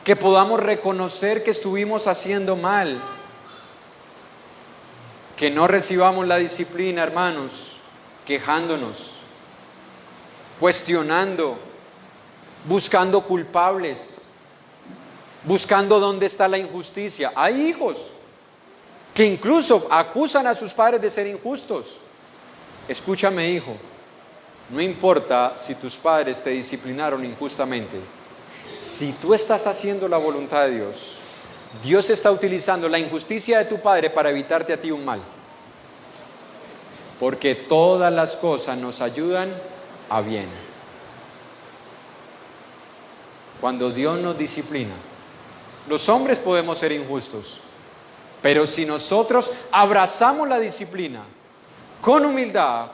que podamos reconocer que estuvimos haciendo mal, que no recibamos la disciplina, hermanos, quejándonos, cuestionando, buscando culpables, buscando dónde está la injusticia. Hay hijos que incluso acusan a sus padres de ser injustos. Escúchame, hijo, no importa si tus padres te disciplinaron injustamente. Si tú estás haciendo la voluntad de Dios, Dios está utilizando la injusticia de tu padre para evitarte a ti un mal. Porque todas las cosas nos ayudan a bien. Cuando Dios nos disciplina, los hombres podemos ser injustos, pero si nosotros abrazamos la disciplina con humildad,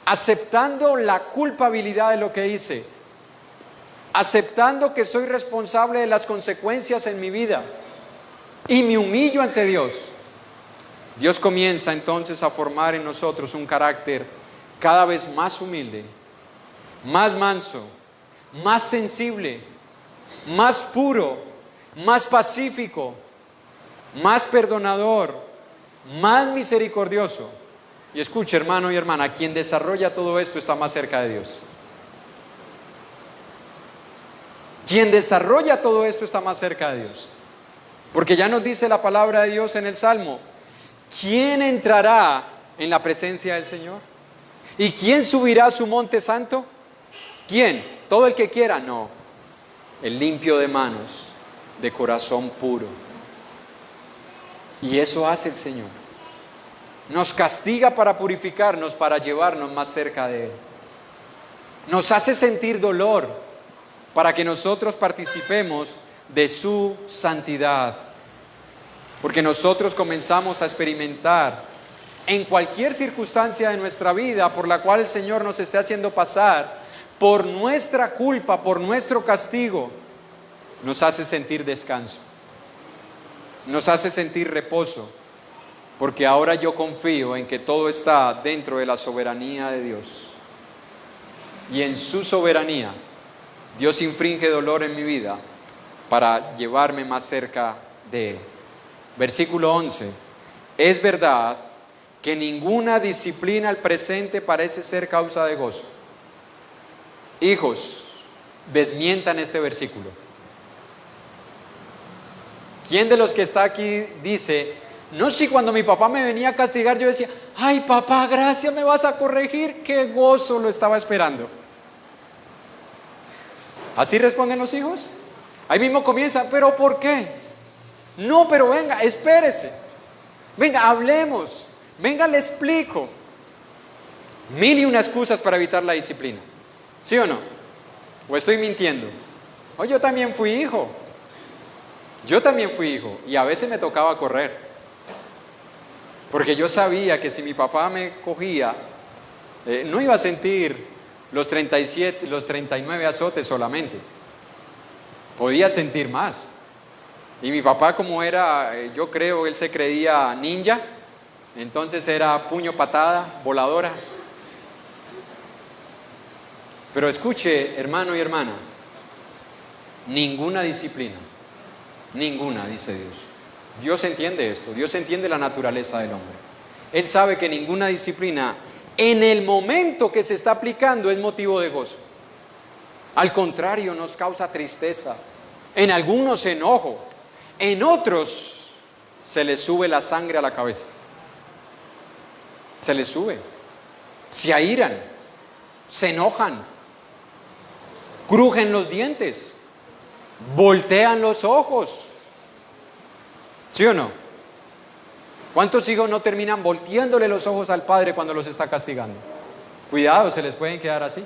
aceptando la culpabilidad de lo que hice, aceptando que soy responsable de las consecuencias en mi vida y me humillo ante Dios, Dios comienza entonces a formar en nosotros un carácter cada vez más humilde, más manso, más sensible, más puro, más pacífico, más perdonador, más misericordioso. Y escuche, hermano y hermana, quien desarrolla todo esto está más cerca de Dios. Quien desarrolla todo esto está más cerca de Dios. Porque ya nos dice la palabra de Dios en el Salmo: ¿quién entrará en la presencia del Señor? ¿Y quién subirá a su monte santo? ¿Quién? ¿Todo el que quiera? No. El limpio de manos, de corazón puro. Y eso hace el Señor. Nos castiga para purificarnos, para llevarnos más cerca de Él. Nos hace sentir dolor para que nosotros participemos de su santidad. Porque nosotros comenzamos a experimentar en cualquier circunstancia de nuestra vida por la cual el Señor nos esté haciendo pasar, por nuestra culpa, por nuestro castigo, nos hace sentir descanso, nos hace sentir reposo, porque ahora yo confío en que todo está dentro de la soberanía de Dios. Y en su soberanía, Dios infringe dolor en mi vida para llevarme más cerca de Él. Versículo 11. Es verdad que ninguna disciplina al presente parece ser causa de gozo. Hijos, desmientan este versículo. ¿Quién de los que está aquí dice: no, si cuando mi papá me venía a castigar yo decía: ay papá, gracias, me vas a corregir, qué gozo lo estaba esperando? ¿Así responden los hijos? Ahí mismo comienza: ¿pero por qué? No, pero venga, espérese, venga, hablemos, venga, le explico. Mil y una excusas para evitar la disciplina, ¿sí o no? ¿O estoy mintiendo? O yo también fui hijo. Yo también fui hijo y a veces me tocaba correr, porque yo sabía que si mi papá me cogía, no iba a sentir los 37, los 39 azotes solamente, podía sentir más. Y mi papá, como era, yo creo, él se creía ninja, entonces era puño, patada, voladora. Pero escuche, hermano y hermana, ninguna disciplina, ninguna, dice Dios. Dios entiende esto, Dios entiende la naturaleza del hombre. Él sabe que ninguna disciplina en el momento que se está aplicando es motivo de gozo. Al contrario, nos causa tristeza, en algunos enojo, en otros se les sube la sangre a la cabeza. Se les sube, se airan, se enojan, crujen los dientes, voltean los ojos. ¿Sí o no? ¿Cuántos hijos no terminan volteándole los ojos al padre cuando los está castigando? Cuidado, se les pueden quedar así.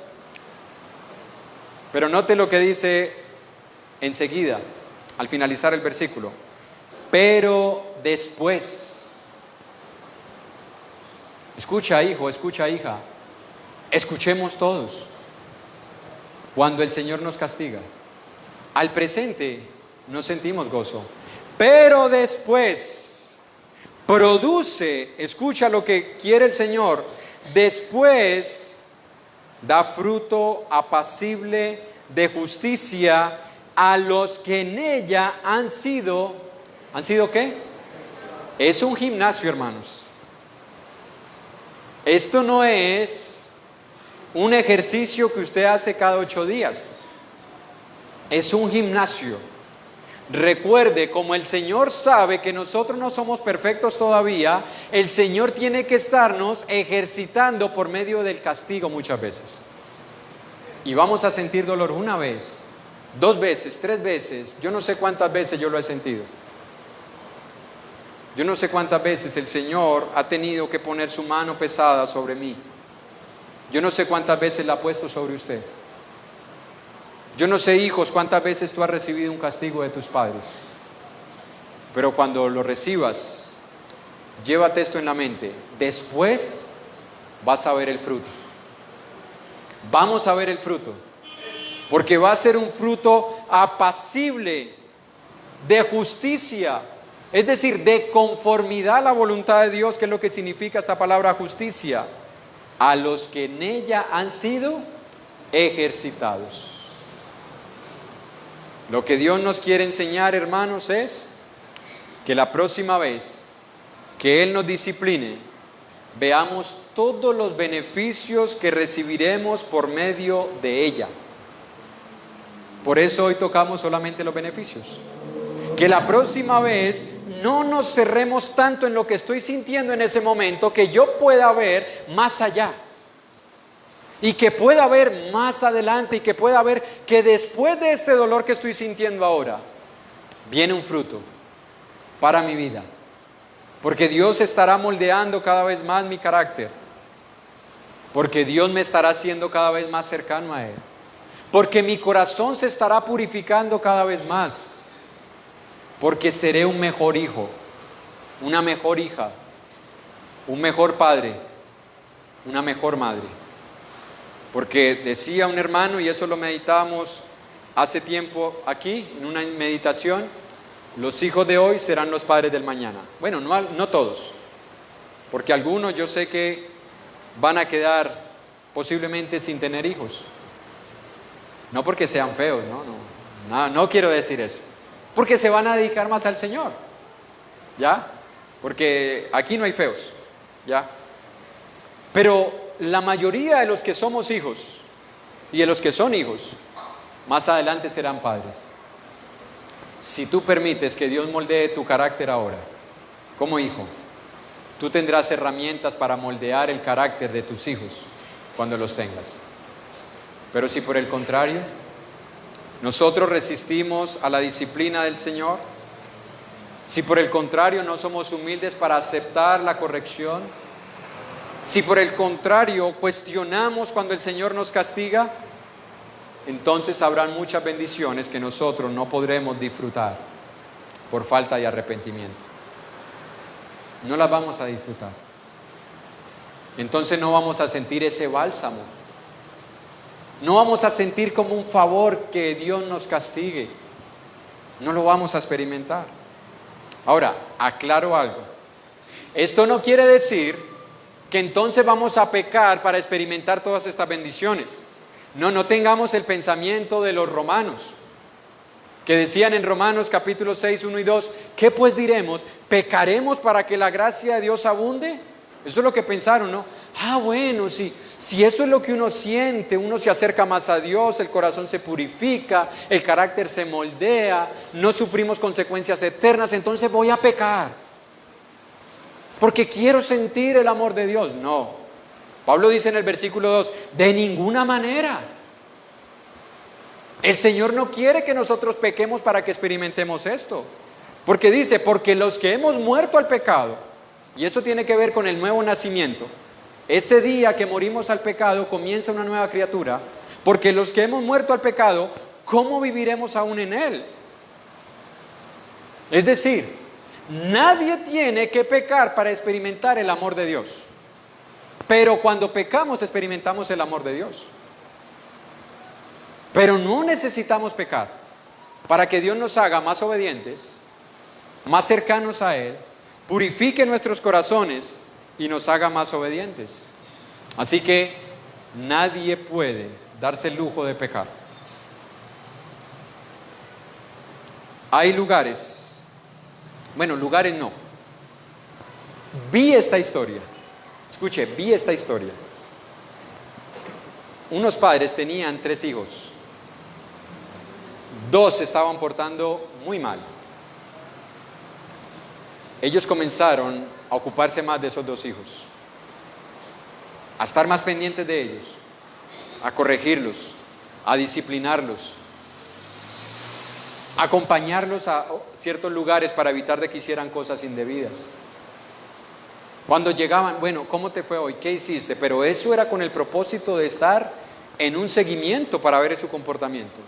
Pero note lo que dice enseguida, al finalizar el versículo: pero después. Escucha, hijo, escucha, hija, escuchemos todos. Cuando el Señor nos castiga, al presente no sentimos gozo, pero después produce, escucha lo que quiere el Señor, después da fruto apacible de justicia a los que en ella ¿han sido qué? Es un gimnasio, hermanos. Esto no es un ejercicio que usted hace cada 8 días. Es un gimnasio. Recuerde, como el Señor sabe que nosotros no somos perfectos todavía, el Señor tiene que estarnos ejercitando por medio del castigo muchas veces. Y vamos a sentir dolor una vez, 2 veces, 3 veces. Yo no sé cuántas veces yo lo he sentido. Yo no sé cuántas veces el Señor ha tenido que poner su mano pesada sobre mí. Yo no sé cuántas veces la ha puesto sobre usted. Yo no sé, hijos, cuántas veces tú has recibido un castigo de tus padres. Pero cuando lo recibas, llévate esto en la mente. Después vas a ver el fruto. Vamos a ver el fruto. Porque va a ser un fruto apacible, de justicia. Es decir, de conformidad a la voluntad de Dios, que es lo que significa esta palabra justicia. A los que en ella han sido ejercitados. Lo que Dios nos quiere enseñar, hermanos, es que la próxima vez que Él nos discipline, veamos todos los beneficios que recibiremos por medio de ella. Por eso hoy tocamos solamente los beneficios. Que la próxima vez no nos cerremos tanto en lo que estoy sintiendo en ese momento, que yo pueda ver más allá. Y que pueda ver más adelante, y que pueda ver que después de este dolor que estoy sintiendo ahora, viene un fruto para mi vida. Porque Dios estará moldeando cada vez más mi carácter. Porque Dios me estará haciendo cada vez más cercano a Él. Porque mi corazón se estará purificando cada vez más. Porque seré un mejor hijo, una mejor hija, un mejor padre, una mejor madre. Porque decía un hermano, y eso lo meditamos hace tiempo aquí, en una meditación, los hijos de hoy serán los padres del mañana. Bueno, no todos, porque algunos yo sé que van a quedar posiblemente sin tener hijos. No porque sean feos, no quiero decir eso. Porque se van a dedicar más al Señor, ¿ya? Porque aquí no hay feos, ¿ya? Pero la mayoría de los que somos hijos y de los que son hijos, más adelante serán padres. Si tú permites que Dios moldee tu carácter ahora, como hijo, tú tendrás herramientas para moldear el carácter de tus hijos cuando los tengas. Pero si por el contrario, nosotros resistimos a la disciplina del Señor, si por el contrario no somos humildes para aceptar la corrección, si por el contrario cuestionamos cuando el Señor nos castiga, entonces habrán muchas bendiciones que nosotros no podremos disfrutar por falta de arrepentimiento. No las vamos a disfrutar. Entonces no vamos a sentir ese bálsamo. No vamos a sentir como un favor que Dios nos castigue. No lo vamos a experimentar. Ahora, aclaro algo. Esto no quiere decir que entonces vamos a pecar para experimentar todas estas bendiciones. No tengamos el pensamiento de los romanos, que decían en Romanos capítulo 6, 1 y 2, ¿qué pues diremos? ¿Pecaremos para que la gracia de Dios abunde? Eso es lo que pensaron, ¿no? Bueno, si eso es lo que uno siente, uno se acerca más a Dios, el corazón se purifica, el carácter se moldea, no sufrimos consecuencias eternas, entonces voy a pecar, porque quiero sentir el amor de Dios. No. Pablo dice en el versículo 2, de ninguna manera. El Señor no quiere que nosotros pequemos para que experimentemos esto. Porque dice, porque los que hemos muerto al pecado, y eso tiene que ver con el nuevo nacimiento, ese día que morimos al pecado comienza una nueva criatura, porque los que hemos muerto al pecado, ¿cómo viviremos aún en él? Es decir, nadie tiene que pecar para experimentar el amor de Dios. Pero cuando pecamos experimentamos el amor de Dios. Pero no necesitamos pecar para que Dios nos haga más obedientes, más cercanos a Él, purifique nuestros corazones y nos haga más obedientes. Así que nadie puede darse el lujo de pecar. Hay lugares, bueno, lugares no. Vi esta historia, escuche, vi esta historia. Unos padres tenían 3 hijos. 2 se estaban portando muy mal. Ellos comenzaron a ocuparse más de esos 2 hijos, a estar más pendientes de ellos, a corregirlos, a disciplinarlos, a acompañarlos a ciertos lugares para evitar de que hicieran cosas indebidas. Cuando llegaban, bueno, ¿cómo te fue hoy? ¿Qué hiciste? Pero eso era con el propósito de estar en un seguimiento para ver su comportamiento.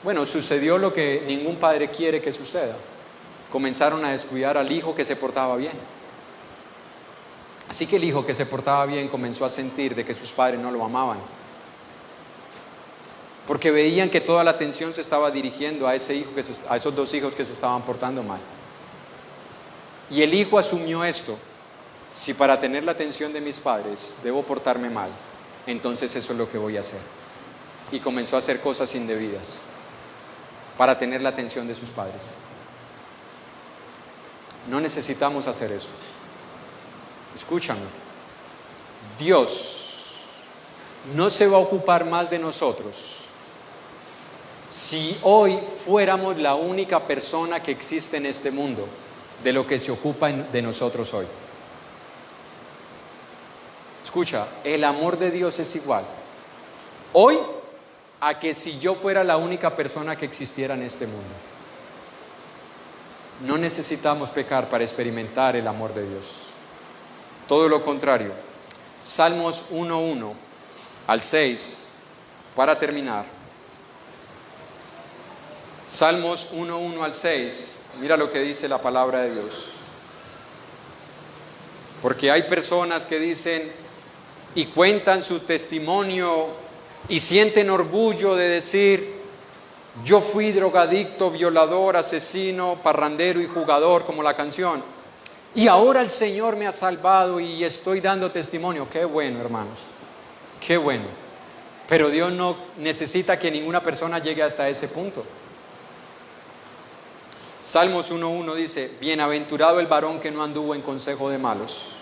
Bueno, sucedió lo que ningún padre quiere que suceda. Comenzaron a descuidar al hijo que se portaba bien. Así que el hijo que se portaba bien comenzó a sentir de que sus padres no lo amaban, porque veían que toda la atención se estaba dirigiendo a ese hijo, a esos 2 hijos que se estaban portando mal. Y el hijo asumió esto: si para tener la atención de mis padres debo portarme mal, entonces eso es lo que voy a hacer. Y comenzó a hacer cosas indebidas para tener la atención de sus padres. No necesitamos hacer eso. Escúchame, Dios no se va a ocupar más de nosotros si hoy fuéramos la única persona que existe en este mundo de lo que se ocupa de nosotros hoy. Escucha, el amor de Dios es igual hoy a que si yo fuera la única persona que existiera en este mundo. No necesitamos pecar para experimentar el amor de Dios. Todo lo contrario. Salmos 1:1 al 6, para terminar. Salmos 1:1 al 6, mira lo que dice la palabra de Dios. Porque hay personas que dicen y cuentan su testimonio y sienten orgullo de decir: yo fui drogadicto, violador, asesino, parrandero y jugador, como la canción, y ahora el Señor me ha salvado y estoy dando testimonio. Qué bueno, hermanos, qué bueno. Pero Dios no necesita que ninguna persona llegue hasta ese punto. Salmos 1:1 dice: bienaventurado el varón que no anduvo en consejo de malos,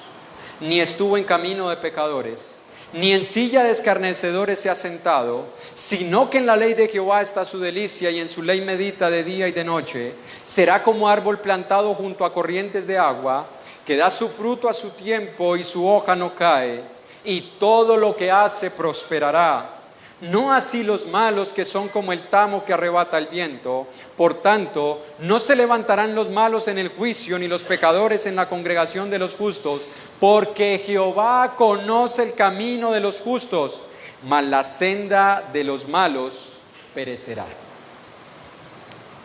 ni estuvo en camino de pecadores, ni en silla de escarnecedores se ha sentado, sino que en la ley de Jehová está su delicia, y en su ley medita de día y de noche. Será como árbol plantado junto a corrientes de agua, que da su fruto a su tiempo y su hoja no cae, y todo lo que hace prosperará. No así los malos, que son como el tamo que arrebata el viento. Por tanto, no se levantarán los malos en el juicio, ni los pecadores en la congregación de los justos, porque Jehová conoce el camino de los justos, mas la senda de los malos perecerá.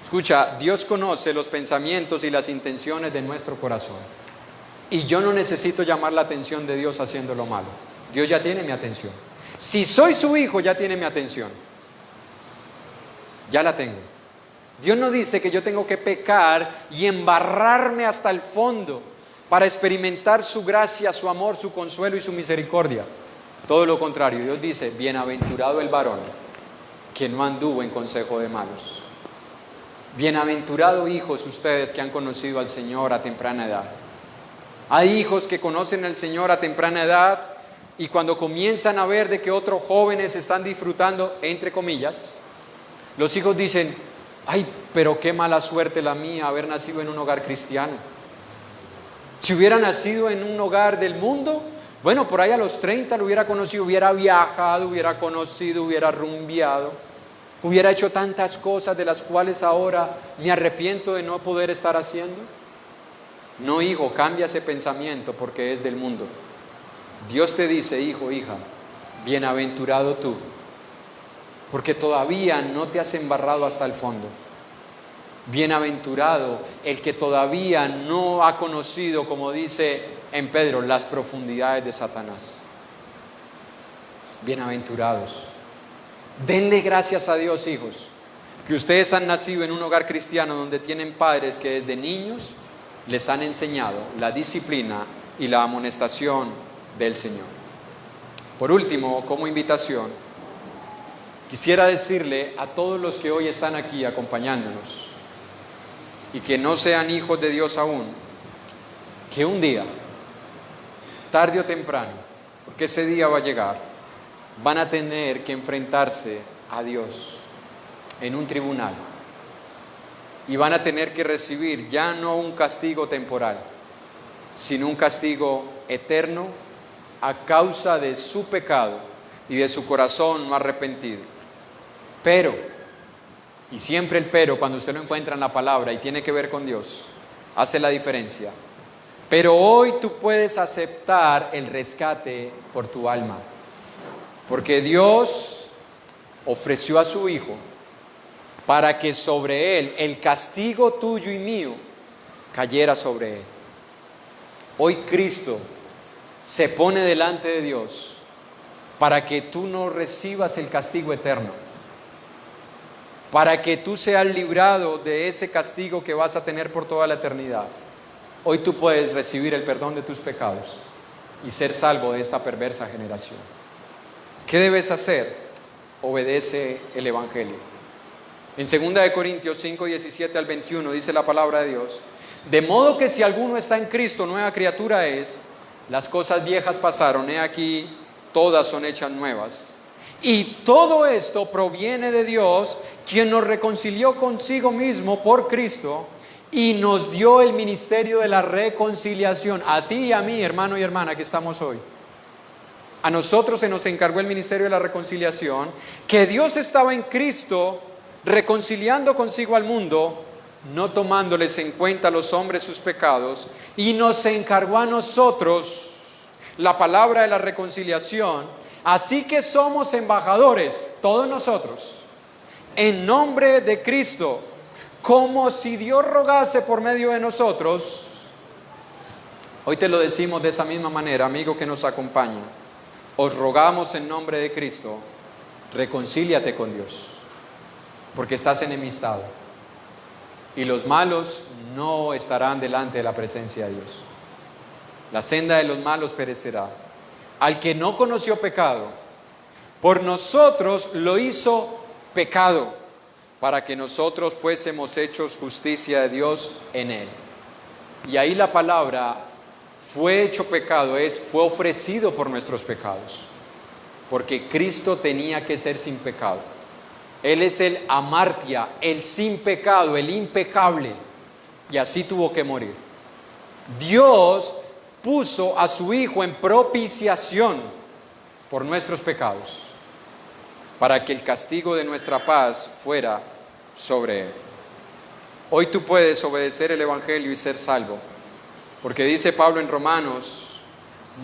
Escucha, Dios conoce los pensamientos y las intenciones de nuestro corazón, y yo no necesito llamar la atención de Dios haciendo lo malo. Dios ya tiene mi atención. Si soy su hijo, ya tiene mi atención. Ya la tengo. Dios no dice que yo tengo que pecar y embarrarme hasta el fondo para experimentar su gracia, su amor, su consuelo y su misericordia. Todo lo contrario, Dios dice: bienaventurado el varón que no anduvo en consejo de malos. Bienaventurado hijos ustedes que han conocido al Señor a temprana edad. Hay hijos que conocen al Señor a temprana edad, y cuando comienzan a ver de que otros jóvenes están disfrutando, entre comillas, los hijos dicen: ay, pero qué mala suerte la mía haber nacido en un hogar cristiano. Si hubiera nacido en un hogar del mundo, bueno, por ahí a los 30 lo hubiera conocido, hubiera viajado, hubiera conocido, hubiera rumbeado, hubiera hecho tantas cosas de las cuales ahora me arrepiento de no poder estar haciendo. No, hijo, cambia ese pensamiento porque es del mundo. Dios te dice: hijo, hija, bienaventurado tú, porque todavía no te has embarrado hasta el fondo. Bienaventurado el que todavía no ha conocido, como dice en Pedro, las profundidades de Satanás. Bienaventurados. Denle gracias a Dios, hijos, que ustedes han nacido en un hogar cristiano donde tienen padres que desde niños les han enseñado la disciplina y la amonestación del Señor. Por último, como invitación, Quisiera decirle a todos los que hoy están aquí acompañándonos y que no sean hijos de Dios aún, que un día, tarde o temprano, porque ese día va a llegar, van a tener que enfrentarse a Dios en un tribunal y van a tener que recibir ya no un castigo temporal, sino un castigo eterno a causa de su pecado y de su corazón no arrepentido. Pero, y siempre el pero cuando usted lo encuentra en la palabra y tiene que ver con Dios, hace la diferencia. Pero hoy tú puedes aceptar el rescate por tu alma, porque Dios ofreció a su Hijo para que sobre Él el castigo tuyo y mío cayera sobre Él. Hoy Cristo se pone delante de Dios para que tú no recibas el castigo eterno, para que tú seas librado de ese castigo que vas a tener por toda la eternidad. Hoy tú puedes recibir el perdón de tus pecados y ser salvo de esta perversa generación. ¿Qué debes hacer? Obedece el Evangelio. En 2 Corintios 5, 17 al 21 dice la palabra de Dios: de modo que si alguno está en Cristo, nueva criatura es, las cosas viejas pasaron, he aquí, todas son hechas nuevas. Y todo esto proviene de Dios, quien nos reconcilió consigo mismo por Cristo y nos dio el ministerio de la reconciliación. A ti y a mí, hermano y hermana, que estamos hoy. A nosotros se nos encargó el ministerio de la reconciliación, que Dios estaba en Cristo reconciliando consigo al mundo, no tomándoles en cuenta a los hombres sus pecados, y nos encargó a nosotros la palabra de la reconciliación. Así que somos embajadores, todos nosotros, en nombre de Cristo, como si Dios rogase por medio de nosotros. Hoy te lo decimos de esa misma manera, amigo que nos acompaña. Os rogamos en nombre de Cristo, reconcíliate con Dios, porque estás enemistado, y los malos no estarán delante de la presencia de Dios. La senda de los malos perecerá. Al que no conoció pecado, por nosotros lo hizo pecado, para que nosotros fuésemos hechos justicia de Dios en él. Y ahí la palabra fue hecho pecado fue ofrecido por nuestros pecados, porque Cristo tenía que ser sin pecado. Él es el amartia, el sin pecado, el impecable, y así tuvo que morir. Dios puso a su Hijo en propiciación por nuestros pecados, para que el castigo de nuestra paz fuera sobre Él. Hoy tú puedes obedecer el Evangelio y ser salvo, porque dice Pablo en Romanos: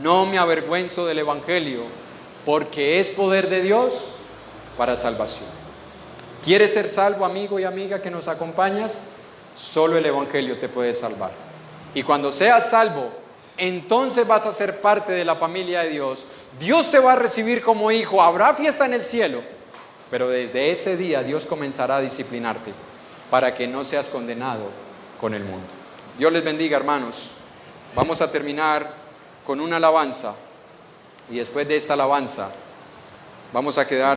no me avergüenzo del Evangelio, porque es poder de Dios para salvación. ¿Quieres ser salvo, amigo y amiga que nos acompañas? Solo el Evangelio te puede salvar. Y cuando seas salvo, entonces vas a ser parte de la familia de Dios. Dios te va a recibir como hijo, habrá fiesta en el cielo, pero desde ese día Dios comenzará a disciplinarte para que no seas condenado con el mundo. Dios les bendiga, hermanos. Vamos a terminar con una alabanza, y después de esta alabanza vamos a quedar